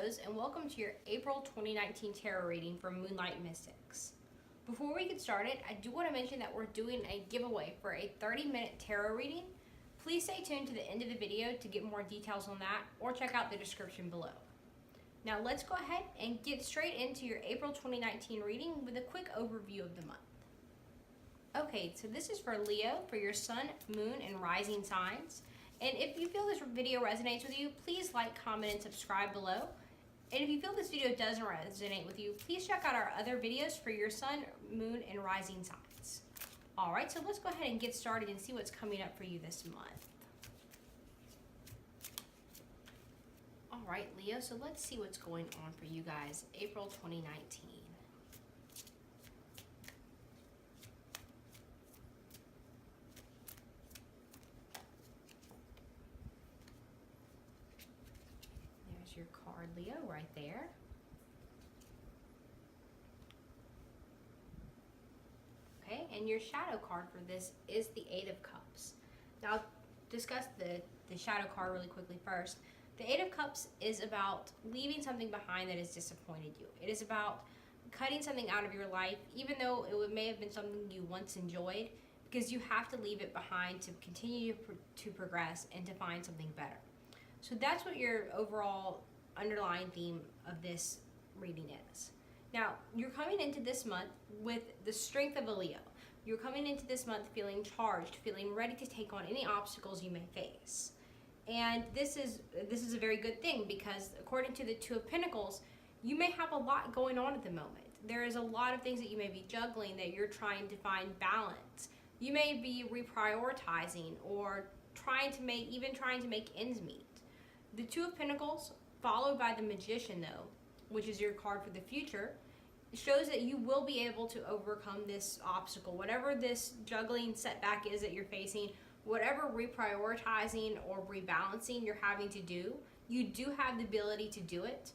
Leos, and welcome to your April 2019 tarot reading from Moonlight Mystics. Before we get started, I do want to mention that we're doing a giveaway for a 30-minute tarot reading. Please stay tuned to the end of the video to get more details on that, or check out the description below. Now let's go ahead and get straight into your April 2019 reading with a quick overview of the month. Okay, so this is for Leo, for your sun, moon, and rising signs. And if you feel this video resonates with you, please like, comment, and subscribe below. And if you feel this video doesn't resonate with you, please check out our other videos for your sun, moon, and rising signs. All right, so let's go ahead and get started and see what's coming up for you this month. All right, Leo, so let's see what's going on for you guys, April 2019. Your card, Leo, right there. Okay, and your shadow card for this is the Eight of Cups. Now, I'll discuss the shadow card really quickly first. The Eight of Cups is about leaving something behind that has disappointed you. It is about cutting something out of your life, even though it may have been something you once enjoyed, because you have to leave it behind to continue to progress and to find something better. So that's what your overall underlying theme of this reading is. Now, you're coming into this month with the strength of a Leo. You're coming into this month feeling charged, feeling ready to take on any obstacles you may face. And this is a very good thing, because according to the Two of Pentacles, you may have a lot going on at the moment. There is a lot of things that you may be juggling, that you're trying to find balance. You may be reprioritizing or trying to make ends meet. The Two of Pentacles, followed by the Magician, though, which is your card for the future, shows that you will be able to overcome this obstacle. Whatever this juggling setback is that you're facing, whatever reprioritizing or rebalancing you're having to do, you do have the ability to do it.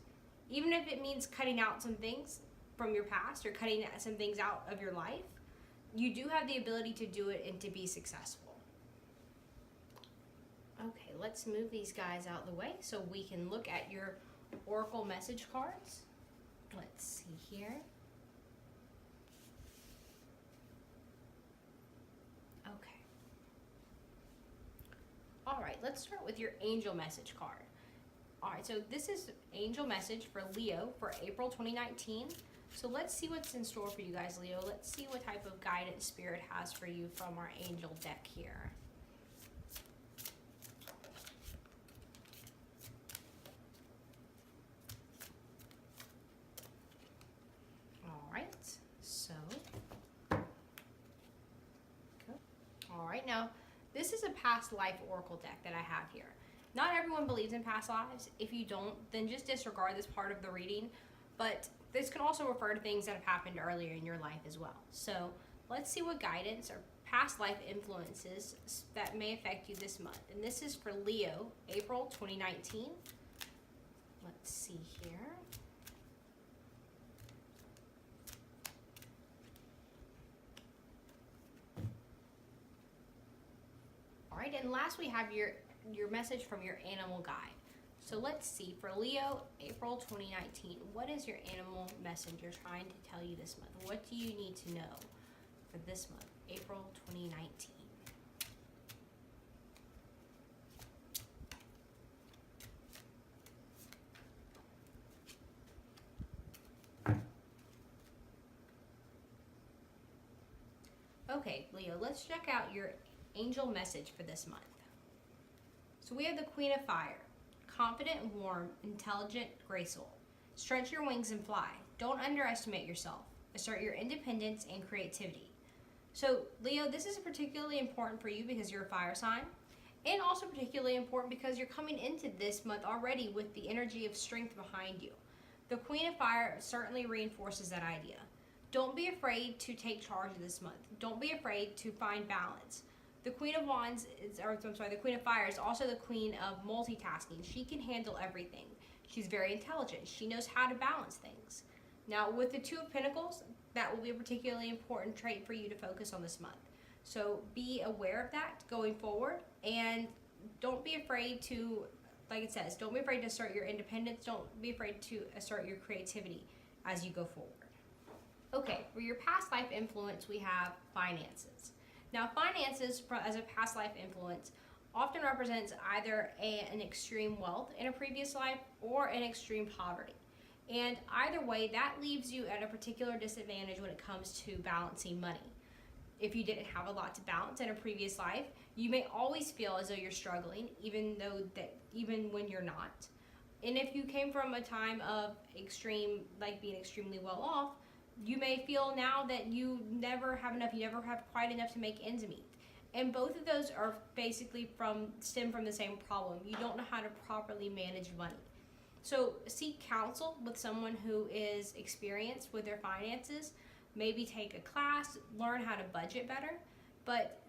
Even if it means cutting out some things from your past or cutting some things out of your life, you do have the ability to do it and to be successful. Okay, let's move these guys out of the way so we can look at your Oracle message cards. Let's see here. Okay. All right, let's start with your angel message card. All right, so this is angel message for Leo for April 2019. So let's see what's in store for you guys, Leo. Let's see what type of guidance Spirit has for you from our angel deck here. Alright, now this is a past life oracle deck that I have here. Not everyone believes in past lives. If you don't, then just disregard this part of the reading. But this can also refer to things that have happened earlier in your life as well. So let's see what guidance or past life influences that may affect you this month. And this is for Leo, April 2019. Let's see here. All right, and last we have your message from your animal guide. So let's see, for Leo, April 2019, what is your animal messenger trying to tell you this month? What do you need to know for this month, April 2019? Okay, Leo, let's check out your angel message for this month. So we have the Queen of Fire. Confident, warm, intelligent, graceful. Stretch your wings and fly. Don't underestimate yourself. Assert your independence and creativity. So Leo, this is particularly important for you because you're a fire sign, and also particularly important because you're coming into this month already with the energy of strength behind you. The Queen of Fire certainly reinforces that idea. Don't be afraid to take charge of this month. Don't be afraid to find balance. The Queen of Wands the Queen of Fire is also the queen of multitasking. She can handle everything. She's very intelligent. She knows how to balance things. Now, with the Two of Pentacles, that will be a particularly important trait for you to focus on this month. So be aware of that going forward, and don't be afraid to like it says, don't be afraid to assert your independence. Don't be afraid to assert your creativity as you go forward. Okay, for your past life influence, we have finances. Now, finances as a past life influence often represents either an extreme wealth in a previous life or an extreme poverty. And either way, that leaves you at a particular disadvantage when it comes to balancing money. If you didn't have a lot to balance in a previous life, you may always feel as though you're struggling, even when you're not. And if you came from a time of extreme, like being extremely well off, you may feel now that you never have enough, you never have quite enough to make ends meet. And both of those are basically stem from the same problem. You don't know how to properly manage money. So seek counsel with someone who is experienced with their finances. Maybe take a class, learn how to budget better. But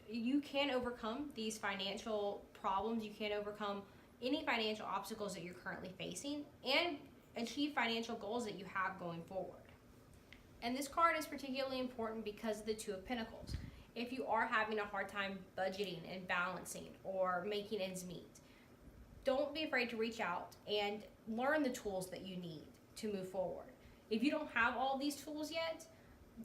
you can overcome these financial problems. You can overcome any financial obstacles that you're currently facing and achieve financial goals that you have going forward. And this card is particularly important because of the Two of Pentacles. If you are having a hard time budgeting and balancing or making ends meet, don't be afraid to reach out and learn the tools that you need to move forward. If you don't have all these tools yet,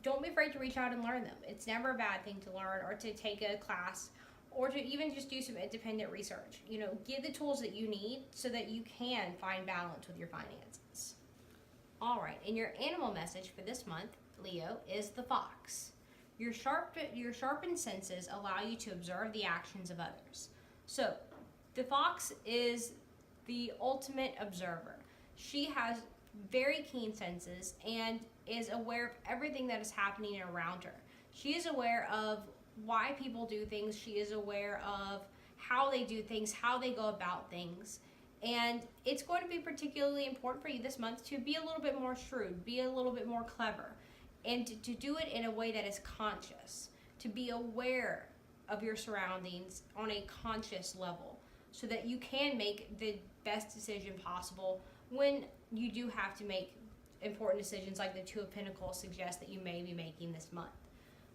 don't be afraid to reach out and learn them. It's never a bad thing to learn or to take a class or to even just do some independent research. Get the tools that you need so that you can find balance with your finances. All right, and your animal message for this month, Leo, is the fox. Your sharpened senses allow you to observe the actions of others. So, the fox is the ultimate observer. She has very keen senses and is aware of everything that is happening around her. She is aware of why people do things. She is aware of how they do things, how they go about things. And it's going to be particularly important for you this month to be a little bit more shrewd, be a little bit more clever, and to do it in a way that is conscious, to be aware of your surroundings on a conscious level so that you can make the best decision possible when you do have to make important decisions like the Two of Pentacles suggest that you may be making this month.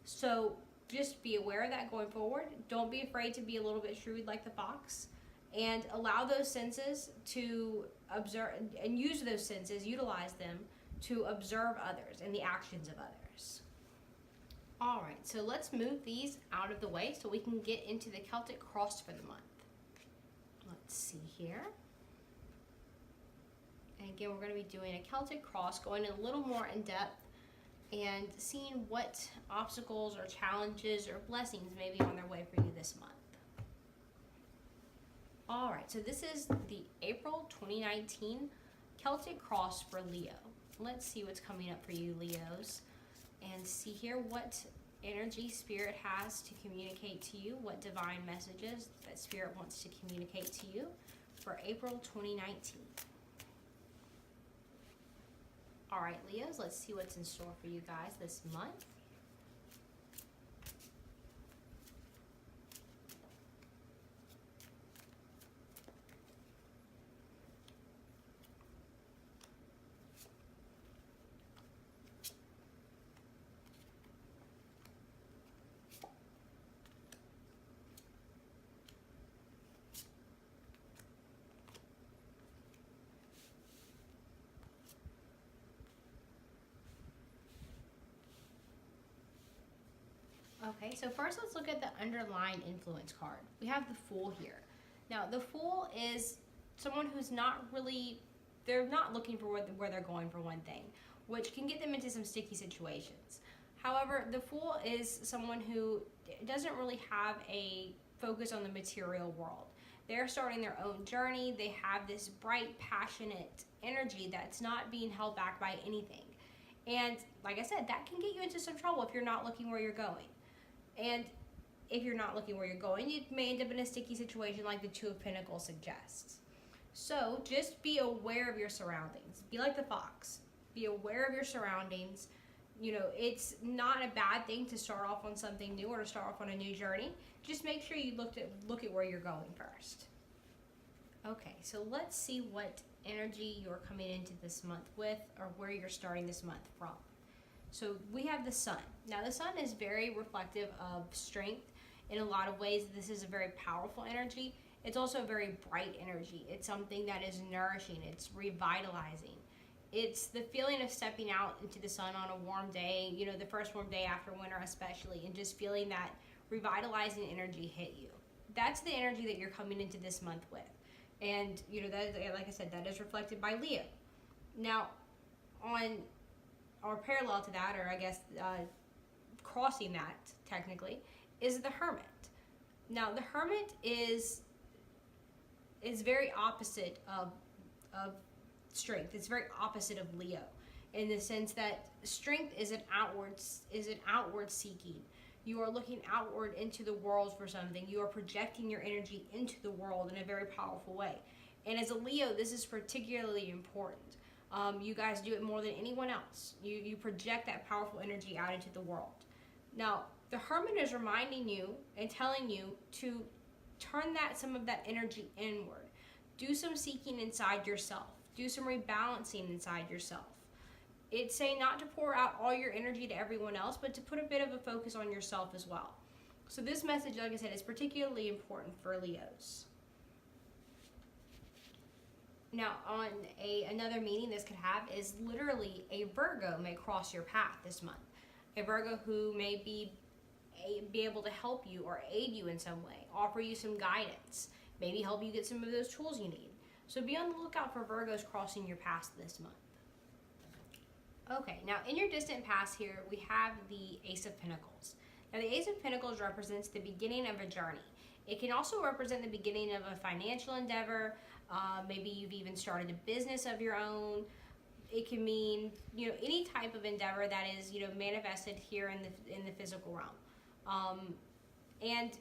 So just be aware of that going forward. Don't be afraid to be a little bit shrewd like the fox, and allow those senses to observe and use those senses, utilize them to observe others and the actions of others. All right, so let's move these out of the way so we can get into the Celtic cross for the month. Let's see here. And again, we're going to be doing a Celtic cross, going a little more in depth and seeing what obstacles or challenges or blessings may be on their way for you this month. All right, so this is the April 2019 Celtic cross for Leo. Let's see what's coming up for you, Leos, and see here what energy Spirit has to communicate to you, what divine messages that Spirit wants to communicate to you for April 2019. All right, Leos, let's see what's in store for you guys this month. Okay, so first let's look at the underlying influence card. We have the Fool here. Now, the Fool is someone who's they're not looking for where they're going for one thing, which can get them into some sticky situations. However, the Fool is someone who doesn't really have a focus on the material world. They're starting their own journey. They have this bright, passionate energy that's not being held back by anything. And like I said, that can get you into some trouble if you're not looking where you're going. And if you're not looking where you're going, you may end up in a sticky situation like the Two of Pentacles suggests. So just be aware of your surroundings. Be like the fox. Be aware of your surroundings. It's not a bad thing to start off on something new or to start off on a new journey. Just make sure you look at where you're going first. Okay, so let's see what energy you're coming into this month with, or where you're starting this month from. So we have the Sun. Now the Sun is very reflective of strength in a lot of ways. This is a very powerful energy. It's also a very bright energy. It's something that is nourishing. It's revitalizing. It's the feeling of stepping out into the sun on a warm day, you know, the first warm day after winter especially, and just feeling that revitalizing energy hit you. That's the energy that you're coming into this month with. And, you know, that, like I said, that is reflected by Leo. Now, on, or parallel to that, or I guess crossing that technically, is the Hermit. Now, the Hermit is very opposite of strength. It's very opposite of Leo, in the sense that strength is an outward seeking. You are looking outward into the world for something. You are projecting your energy into the world in a very powerful way. And as a Leo, this is particularly important. You guys do it more than anyone else. You project that powerful energy out into the world. Now, the Hermit is reminding you and telling you to turn some of that energy inward. Do some seeking inside yourself. Do some rebalancing inside yourself. It's saying not to pour out all your energy to everyone else, but to put a bit of a focus on yourself as well. So this message, like I said, is particularly important for Leos. Now, on another meaning this could have is literally a Virgo may cross your path this month. A Virgo who may be able to help you or aid you in some way, offer you some guidance, maybe help you get some of those tools you need. So be on the lookout for Virgos crossing your path this month. Okay, now in your distant past here, we have the Ace of Pentacles. Now the Ace of Pentacles represents the beginning of a journey. It can also represent the beginning of a financial endeavor. Maybe you've even started a business of your own. It can mean, you know, any type of endeavor that is, you know, manifested here in the physical realm. And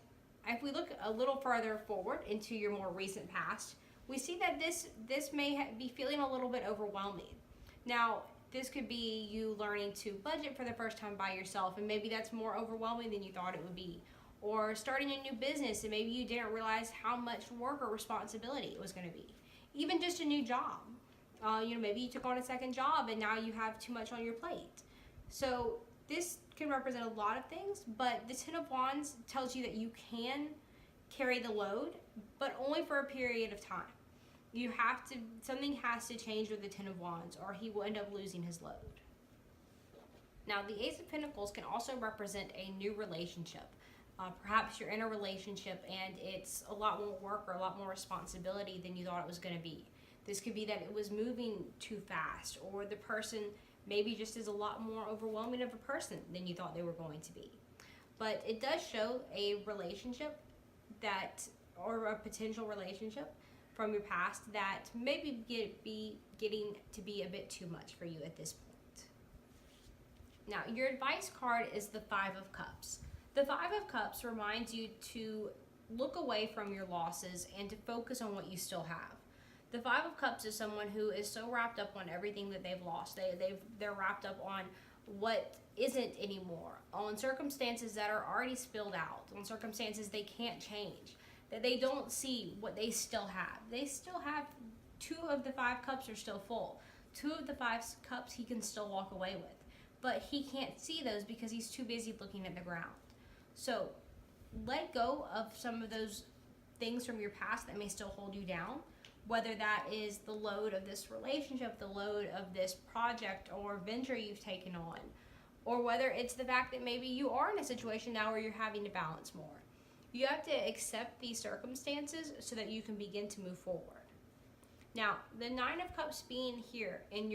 if we look a little further forward into your more recent past, we see that this may be feeling a little bit overwhelming. Now, this could be you learning to budget for the first time by yourself, and maybe that's more overwhelming than you thought it would be. Or starting a new business, and maybe you didn't realize how much work or responsibility it was going to be. Even just a new job. You know, maybe you took on a second job, and now you have too much on your plate. So this can represent a lot of things, but the Ten of Wands tells you that you can carry the load, but only for a period of time. Something has to change with the Ten of Wands, or he will end up losing his load. Now, the Ace of Pentacles can also represent a new relationship. Perhaps you're in a relationship and it's a lot more work or a lot more responsibility than you thought it was going to be. This could be that it was moving too fast, or the person maybe just is a lot more overwhelming of a person than you thought they were going to be. But it does show a relationship or a potential relationship from your past that maybe be getting to be a bit too much for you at this point. Now, your advice card is the Five of Cups. The Five of Cups reminds you to look away from your losses and to focus on what you still have. The Five of Cups is someone who is so wrapped up on everything that they've lost. They're wrapped up on what isn't anymore, on circumstances that are already spilled out, on circumstances they can't change, that they don't see what they still have. They still have 2 of the 5 cups are still full. 2 of the 5 cups he can still walk away with, but he can't see those because he's too busy looking at the ground. So let go of some of those things from your past that may still hold you down, whether that is the load of this relationship, the load of this project or venture you've taken on, or whether it's the fact that maybe you are in a situation now where you're having to balance more. You have to accept these circumstances so that you can begin to move forward. Now, the Nine of Cups being here in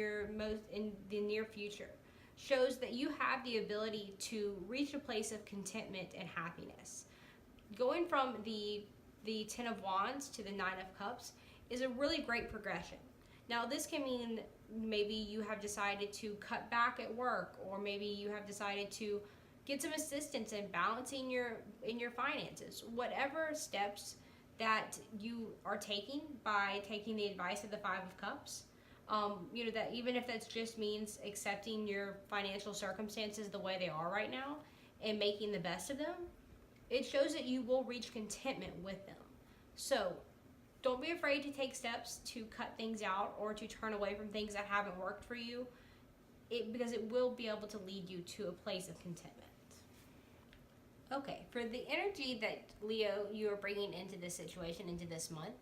the near future shows that you have the ability to reach a place of contentment and happiness. Going from the Ten of Wands to the Nine of Cups is a really great progression. Now, this can mean maybe you have decided to cut back at work, or maybe you have decided to get some assistance in balancing your finances. Whatever steps that you are taking by taking the advice of the Five of Cups, that even if that just means accepting your financial circumstances the way they are right now and making the best of them, it shows that you will reach contentment with them. So don't be afraid to take steps to cut things out or to turn away from things that haven't worked for you, because it will be able to lead you to a place of contentment. Okay, for the energy that Leo you are bringing into this situation, into this month,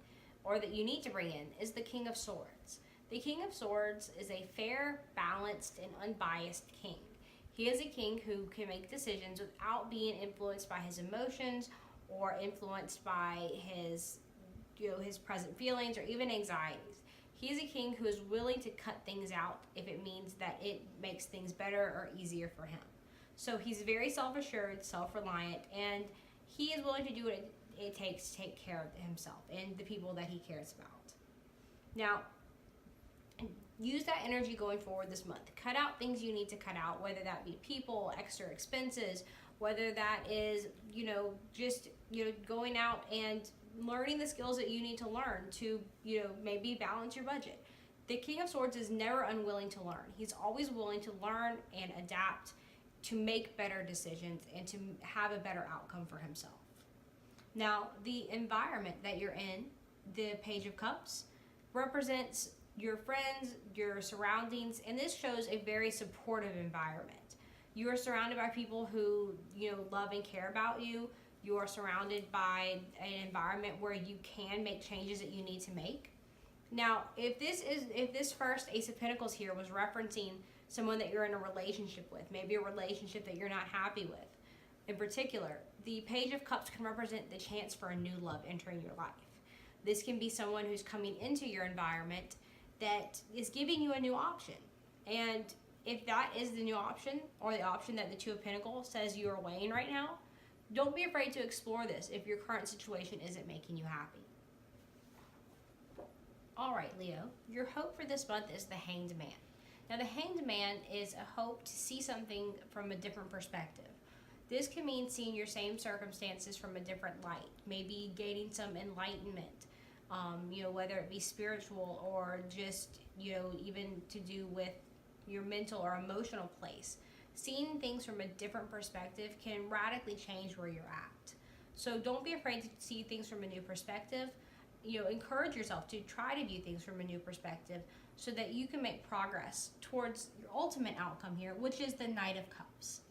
or that you need to bring in, is the King of Swords. The King of Swords is a fair, balanced, and unbiased king. He is a king who can make decisions without being influenced by his emotions or influenced by his, his present feelings or even anxieties. He is a king who is willing to cut things out if it means that it makes things better or easier for him. So he's very self-assured, self-reliant, and he is willing to do what it takes to take care of himself and the people that he cares about. Now, use that energy going forward this month. Cut out things you need to cut out, whether that be people, extra expenses, whether that is, just, going out and learning the skills that you need to learn to, maybe balance your budget. The King of Swords is never unwilling to learn. He's always willing to learn and adapt to make better decisions and to have a better outcome for himself. Now, the environment that you're in, the Page of Cups, represents your friends, your surroundings, and this shows a very supportive environment. You are surrounded by people who, love and care about you. You are surrounded by an environment where you can make changes that you need to make. Now, if this first Ace of Pentacles here was referencing someone that you're in a relationship with, maybe a relationship that you're not happy with. In particular, the Page of Cups can represent the chance for a new love entering your life. This can be someone who's coming into your environment that is giving you a new option. And if that is the new option, or the option that the Two of Pentacles says you are weighing right now, don't be afraid to explore this if your current situation isn't making you happy. All right, Leo, your hope for this month is the Hanged Man. Now, the Hanged Man is a hope to see something from a different perspective. This can mean seeing your same circumstances from a different light, maybe gaining some enlightenment, whether it be spiritual or just, even to do with your mental or emotional place. Seeing things from a different perspective can radically change where you're at. So don't be afraid to see things from a new perspective. Encourage yourself to try to view things from a new perspective so that you can make progress towards your ultimate outcome here, which is the Knight of Cups.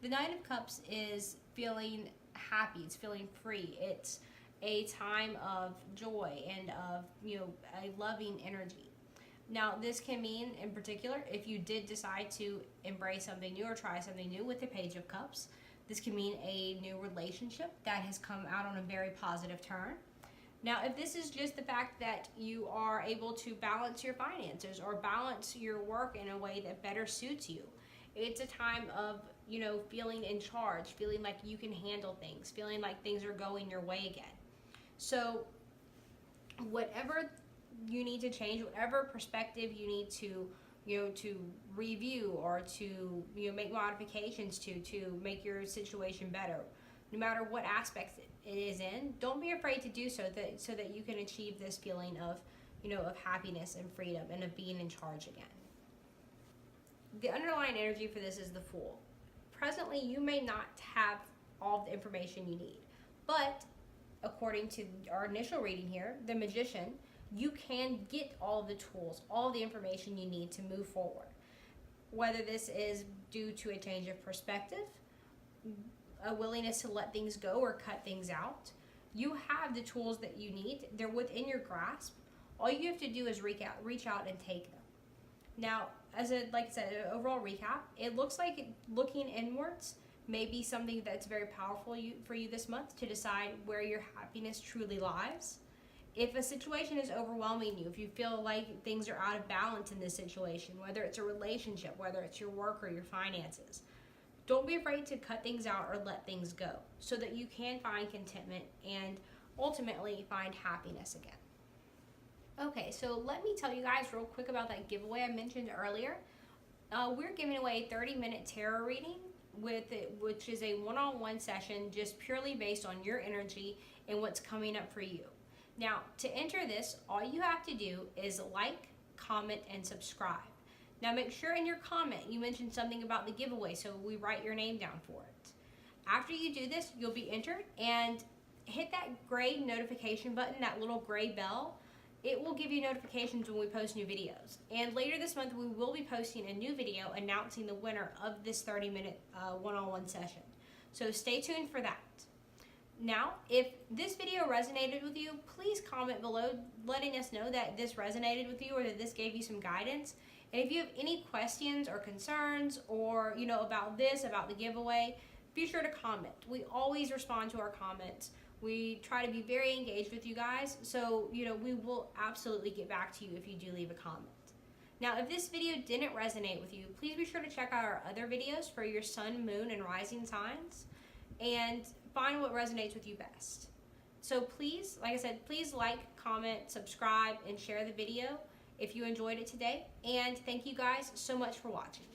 The Knight of Cups is feeling happy, it's feeling free, it's a time of joy and of, a loving energy. Now, this can mean, in particular, if you did decide to embrace something new or try something new with the Page of Cups, this can mean a new relationship that has come out on a very positive turn. Now, if this is just the fact that you are able to balance your finances or balance your work in a way that better suits you, it's a time of, feeling in charge, feeling like you can handle things, feeling like things are going your way again. So whatever you need to change, whatever perspective you need to, to review or to, make modifications to make your situation better, no matter what aspects it is in, don't be afraid to do so that you can achieve this feeling of, of happiness and freedom and of being in charge again. The underlying energy for this is the Fool. Presently, you may not have all the information you need, but according to our initial reading here, the Magician, you can get all the tools, all the information you need to move forward. Whether this is due to a change of perspective, a willingness to let things go or cut things out, you have the tools that you need. They're within your grasp. All you have to do is reach out and take them. Now, like I said, an overall recap, it looks like looking inwards may be something that's very powerful for you this month to decide where your happiness truly lies. If a situation is overwhelming you, if you feel like things are out of balance in this situation, whether it's a relationship, whether it's your work or your finances, don't be afraid to cut things out or let things go so that you can find contentment and ultimately find happiness again. Okay, so let me tell you guys real quick about that giveaway I mentioned earlier. We're giving away a 30-minute tarot reading which is a one-on-one session just purely based on your energy and what's coming up for you. Now, to enter this, all you have to do is like, comment, and subscribe. Now, make sure in your comment you mention something about the giveaway so we write your name down for it. After you do this, you'll be entered, and hit that gray notification button, that little gray bell. It will give you notifications when we post new videos. And later this month, we will be posting a new video announcing the winner of this 30-minute one-on-one session. So stay tuned for that. Now, if this video resonated with you, please comment below letting us know that this resonated with you or that this gave you some guidance. And if you have any questions or concerns or, about this, about the giveaway, be sure to comment. We always respond to our comments. We try to be very engaged with you guys. So, we will absolutely get back to you if you do leave a comment. Now, if this video didn't resonate with you, please be sure to check out our other videos for your sun, moon, and rising signs and find what resonates with you best. So please, like I said, please like, comment, subscribe, and share the video if you enjoyed it today. And thank you guys so much for watching.